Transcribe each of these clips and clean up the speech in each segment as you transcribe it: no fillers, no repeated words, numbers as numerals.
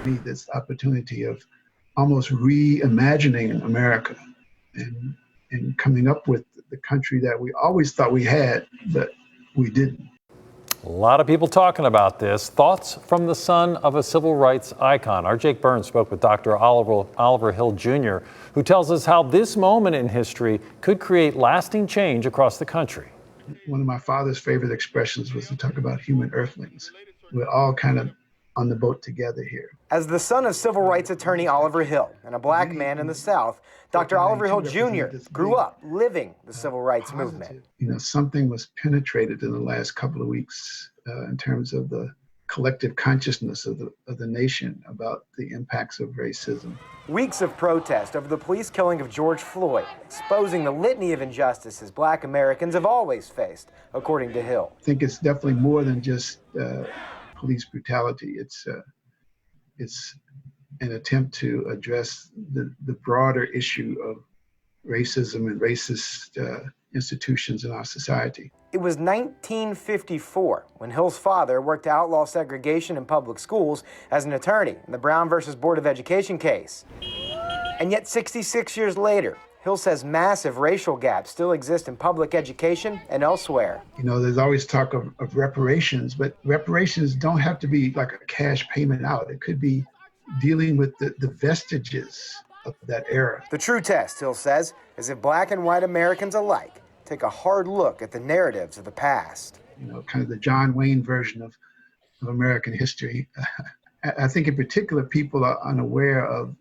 me this opportunity of almost reimagining America and coming up with the country that we always thought we had, but we didn't. A lot of people talking about this. Thoughts from the son of a civil rights icon. Our Jake Burns spoke with Dr. Oliver Hill Jr., who tells us how this moment in history could create lasting change across the country. One of my father's favorite expressions was to talk about human earthlings. We're all kind of on the boat together here. As the son of civil rights attorney Oliver Hill and a black man in the South, Dr. Oliver Hill Jr. grew up living the civil rights movement. You know, something was penetrated in the last couple of weeks in terms of the collective consciousness of the nation about the impacts of racism. Weeks of protest over the police killing of George Floyd, exposing the litany of injustices black Americans have always faced, according to Hill. I think it's definitely more than just police brutality. It's an attempt to address the broader issue of racism and racist institutions in our society. It was 1954 when Hill's father worked to outlaw segregation in public schools as an attorney in the Brown versus Board of Education case. And yet 66 years later, Hill says massive racial gaps still exist in public education and elsewhere. You know, there's always talk of reparations, but reparations don't have to be like a cash payment out. It could be dealing with the vestiges of that era. The true test, Hill says, is if black and white Americans alike take a hard look at the narratives of the past. You know, kind of the John Wayne version of American history. I think in particular, people are unaware of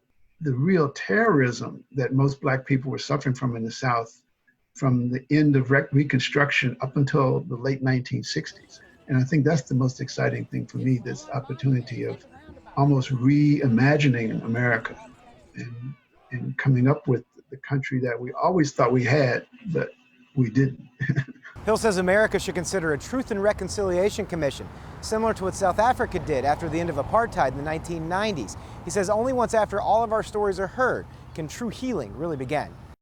the real terrorism that most black people were suffering from in the South from the end of Reconstruction up until the late 1960s. And I think that's the most exciting thing for me, this opportunity of almost reimagining America and coming up with the country that we always thought we had, but we didn't. Hill says America should consider a Truth and Reconciliation Commission, similar to what South Africa did after the end of apartheid in the 1990s. He says only once after all of our stories are heard can true healing really begin.